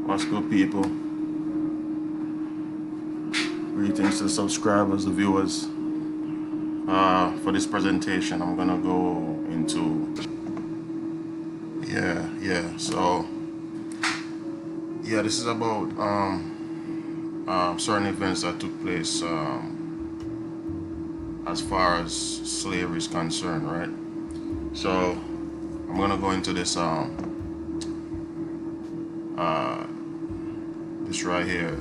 What's good, people? Greetings to the subscribers, the viewers. For this presentation, I'm gonna go into this is about certain events that took place as far as slavery is concerned, right? So I'm gonna go into this this right here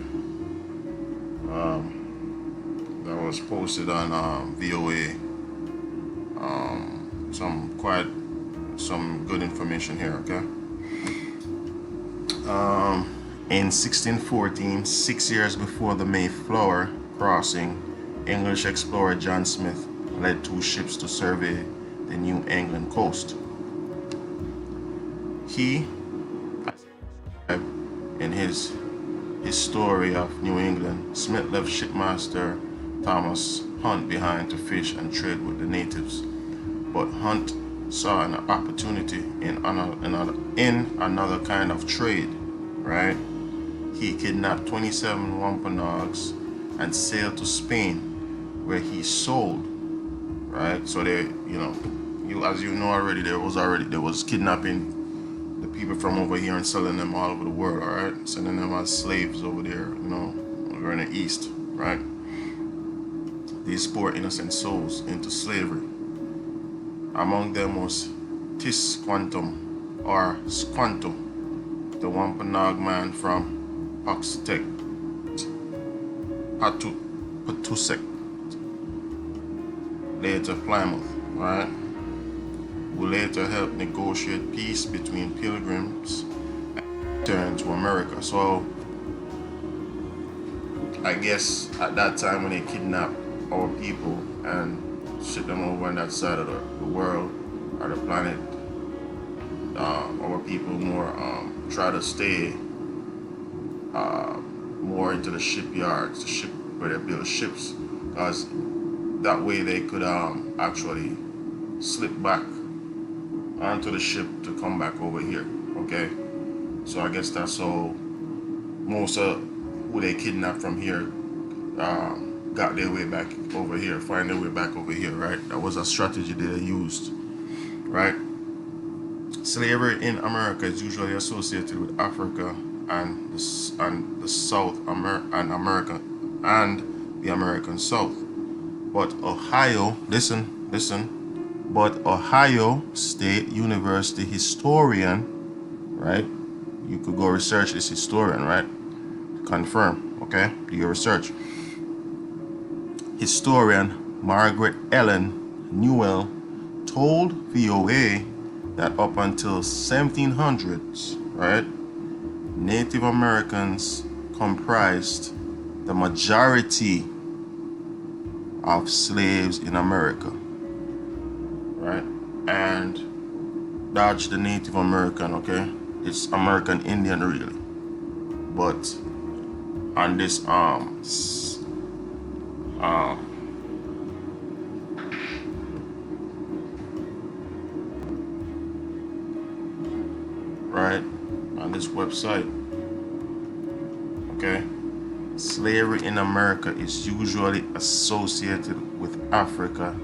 that was posted on VOA. Some good information here, okay? In 1614, 6 years before the Mayflower crossing, English explorer John Smith led 2 ships to survey the New England coast. He, in his story of New England, Smith left shipmaster Thomas Hunt behind to fish and trade with the natives, but Hunt saw an opportunity in another kind of trade, right? He kidnapped 27 Wampanoags and sailed to Spain, where he sold, right? So they, as you know already, there was kidnapping the people from over here and selling them all over the world, all right? Sending them as slaves over there, over in the East, right? These poor innocent souls into slavery. Among them was Tisquantum or Squanto, the Wampanoag man from Patuxent, later Plymouth, right? Who later helped negotiate peace between pilgrims and returned to America. So I guess at that time when they kidnapped our people and ship them over on that side of the world or the planet, our people more try to stay more into the shipyards, where they build ships, because that way they could actually slip back onto the ship to come back over here. Okay, so I guess that's how most of who they kidnapped from here got their way back over here, find their way back over here, right? That was a strategy they used, right? Slavery in America is usually associated with Africa and the South America and the American South. But Ohio, listen, but Ohio State University historian, right? You could go research this historian, right? Confirm, okay? Do your research. Historian Margaret Ellen Newell told VOA that up until 1700s, right, Native Americans comprised the majority of slaves in America, right? And dodge the Native American, okay? It's American Indian really. But on this right, on this website, okay, slavery in America is usually associated with Africa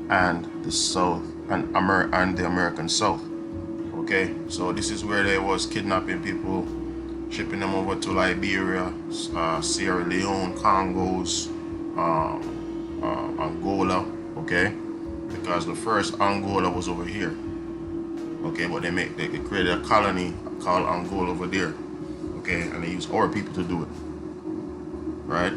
and the South and the American South. Okay, so this is where they was kidnapping people, shipping them over to Liberia, Sierra Leone, Congos, Angola, okay, because the first Angola was over here, okay, but they created a colony called Angola over there, okay, and they used our people to do it, right?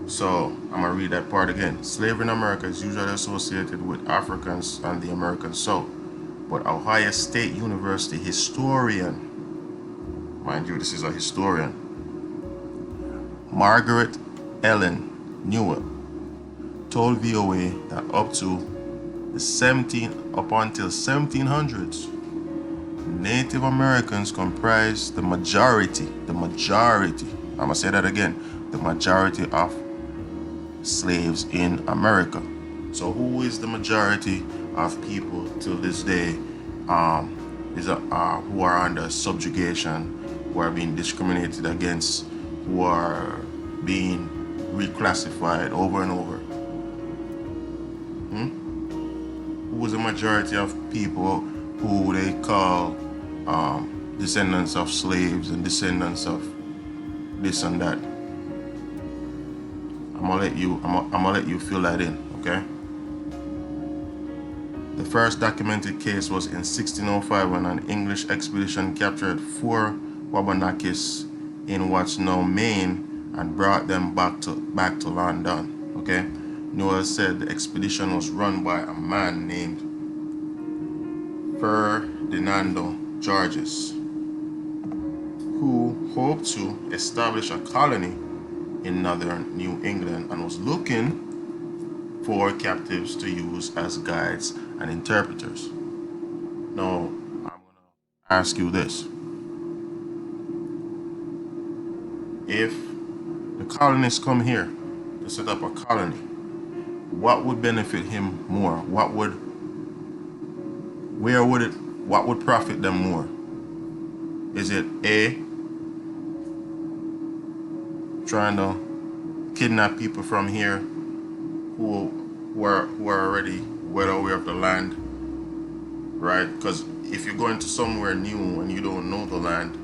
So I'm gonna read that part again. Slavery in America is usually associated with Africans and the American South, but Ohio State University historian, mind you, this is a historian, Margaret Ellen Newell, told VOA that up until 1700s, Native Americans comprised the majority, I'm gonna say that again, the majority of slaves in America. So who is the majority of people till this day who are under subjugation who are being discriminated against, who are being reclassified over and over. Who was the majority of people who they call descendants of slaves and descendants of this and that? I'm gonna let you fill that in, okay? The first documented case was in 1605 when an English expedition captured 4 Wabanakis in what's now Maine and brought them back to London. Okay, Noel said the expedition was run by a man named Ferdinando Georges, who hoped to establish a colony in northern New England and was looking for captives to use as guides and interpreters. Now, I'm going to ask you this. If the colonists come here to set up a colony, what would benefit him more? What would profit them more? Is it A, trying to kidnap people from here who are already well aware of the land, right? Because if you're going to somewhere new and you don't know the land,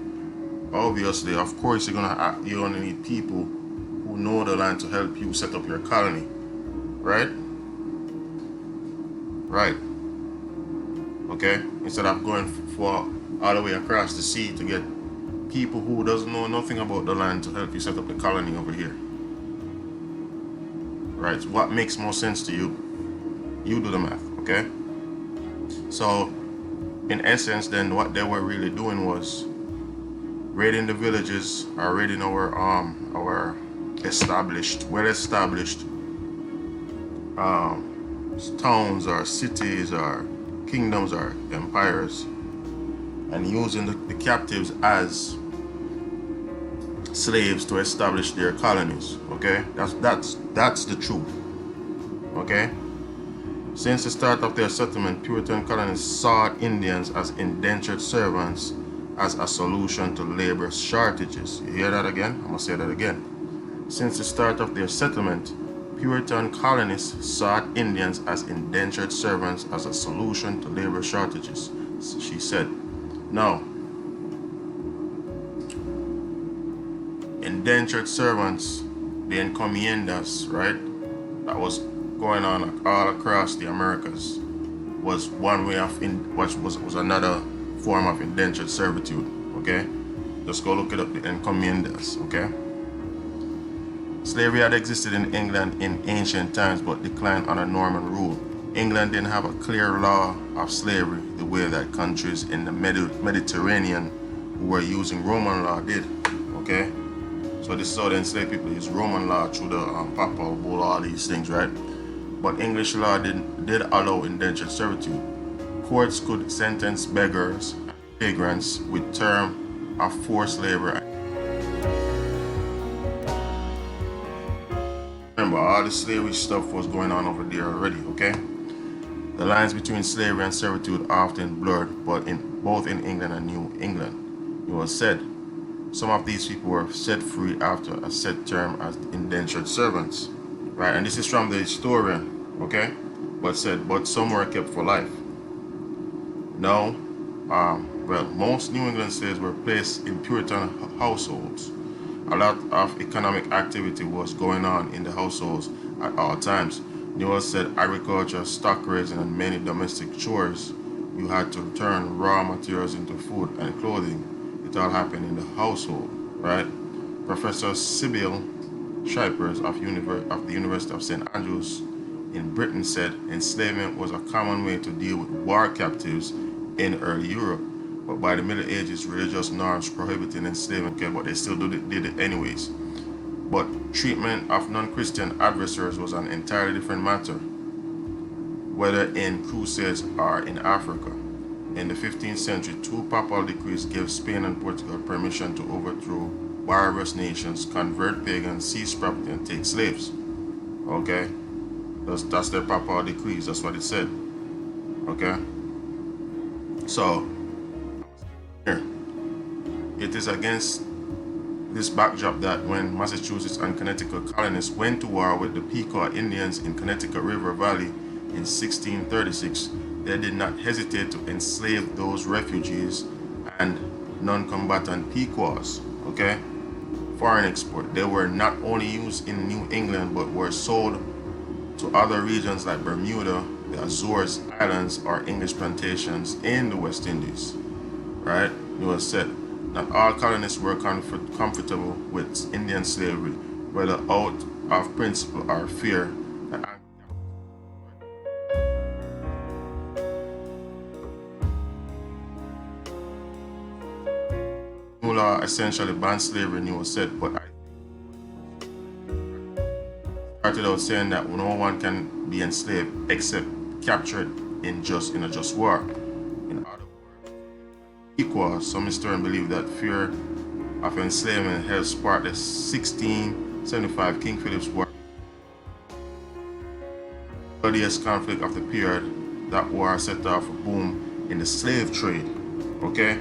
obviously, of course, you're gonna need people who know the land to help you set up your colony, right? Right. Okay. Instead of going for all the way across the sea to get people who doesn't know nothing about the land to help you set up the colony over here. Right. What makes more sense to you? You do the math. Okay. So, in essence, then what they were really doing was raiding the villages or raiding our well-established towns or cities or kingdoms or empires, and using the captives as slaves to establish their colonies. Okay, that's the truth. Okay. Since the start of their settlement, Puritan colonists saw Indians as indentured servants as a solution to labor shortages. You hear that again? I'm going to say that again. Since the start of their settlement, Puritan colonists sought Indians as indentured servants as a solution to labor shortages, she said. Now, indentured servants, the encomiendas, right? That was going on all across the Americas, was one way of was another form of indentured servitude. Okay, just go look it up, the encomiendas. Okay, slavery had existed in England in ancient times but declined under Norman rule. England didn't have a clear law of slavery the way that countries in the Mediterranean who were using Roman law did. Okay, so this is how the enslaved people use Roman law through the papal bull, all these things, right? But English law did allow indentured servitude. Courts could sentence beggars and vagrants with term of forced labor. Remember, all the slavery stuff was going on over there already, okay? The lines between slavery and servitude are often blurred, but both in England and New England. It was said some of these people were set free after a set term as indentured servants. Right, and this is from the historian, okay? But some were kept for life. Now, most New England slaves were placed in Puritan households. A lot of economic activity was going on in the households at all times. Newell said agriculture, stock raising, and many domestic chores. You had to turn raw materials into food and clothing. It all happened in the household, right? Professor Sybil Shipers of the University of St. Andrews in Britain said enslavement was a common way to deal with war captives in early Europe, but by the Middle Ages, religious norms prohibited enslavement, okay, but they still did it anyways. But treatment of non-Christian adversaries was an entirely different matter, whether in Crusades or in Africa. In the 15th century, 2 papal decrees gave Spain and Portugal permission to overthrow barbarous nations, convert pagans, seize property, and take slaves. Okay? That's their papal decrees. That's what it said. Okay? So, here. it is against this backdrop that when Massachusetts and Connecticut colonists went to war with the Pequot Indians in Connecticut River Valley in 1636, they did not hesitate to enslave those refugees and non-combatant Pequots, okay? Foreign export. They were not only used in New England but were sold to other regions like Bermuda, the Azores Islands, or English plantations in the West Indies, right? It was said not all colonists were comfortable with Indian slavery, whether out of principle or fear that new law essentially banned slavery, New said, but I started out saying that no one can be enslaved except captured in a just war. In other words, equal, some historians believe that fear of enslavement helped spark the 1675 King Philip's War, the bloodiest conflict of the period. That war set off a boom in the slave trade. Okay?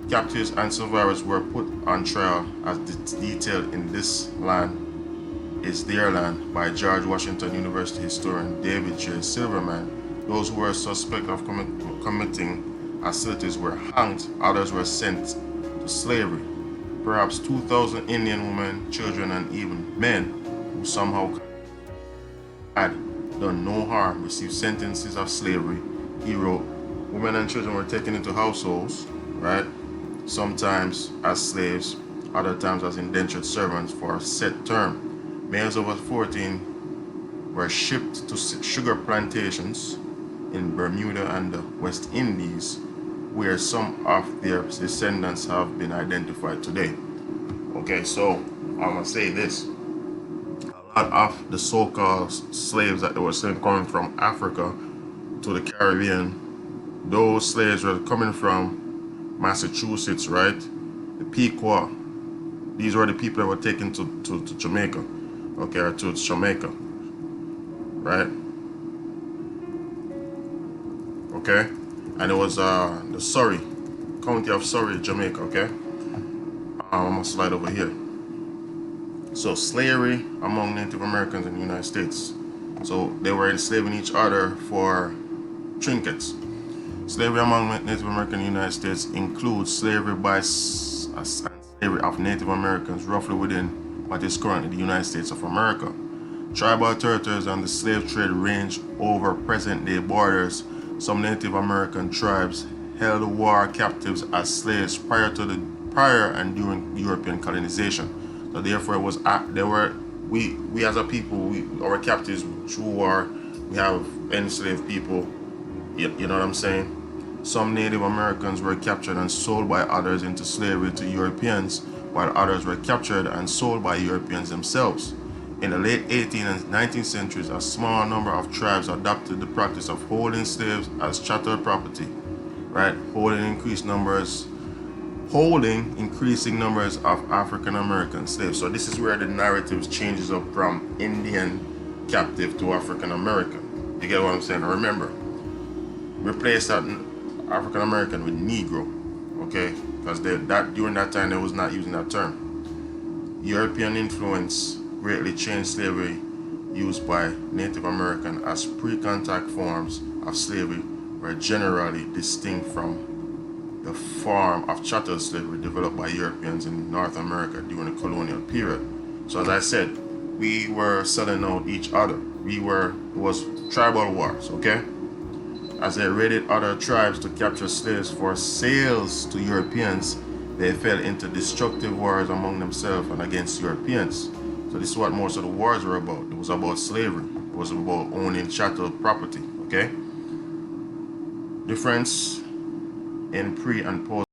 Captives and survivors were put on trial as detailed in This Land Is Their Land by George Washington University historian David J. Silverman. Those who were suspected of committing hostilities were hanged, others were sent to slavery. Perhaps 2,000 Indian women, children, and even men who somehow had done no harm received sentences of slavery. He wrote, women and children were taken into households, right? Sometimes as slaves, other times as indentured servants for a set term. Males over 14 were shipped to sugar plantations in Bermuda and the West Indies, where some of their descendants have been identified today. Okay, so I'm gonna say this. A lot of the so-called slaves that they were sent coming from Africa to the Caribbean, those slaves were coming from Massachusetts, right? The Pequot. These were the people that were taken to Jamaica, okay, or to Jamaica, right? Okay, and it was the Surrey, county of Surrey, Jamaica, okay? I'm gonna slide over here. So slavery among Native Americans in the United States. So they were enslaving each other for trinkets. Slavery among Native Americans in the United States includes slavery by and slavery of Native Americans roughly within what is currently the United States of America. Tribal territories and the slave trade range over present-day borders. Some Native American tribes held war captives as slaves prior and during European colonization. So therefore, we as a people, our captives through war, we have enslaved people. You know what I'm saying? Some Native Americans were captured and sold by others into slavery to Europeans, while others were captured and sold by Europeans themselves. In the late 18th and 19th centuries, a small number of tribes adopted the practice of holding slaves as chattel property, right? Holding increasing numbers of African American slaves. So this is where the narrative changes up from Indian captive to African American. You get what I'm saying? Remember, replace that African American with Negro, okay? Because during that time they was not using that term. European influence greatly changed slavery used by Native American as pre-contact forms of slavery were generally distinct from the form of chattel slavery developed by Europeans in North America during the colonial period. So as I said, we were selling out each other. It was tribal wars, okay? As they raided other tribes to capture slaves for sales to Europeans, they fell into destructive wars among themselves and against Europeans. So this is what most of the wars were about. It was about slavery. It was about owning chattel property, okay? Difference in pre and post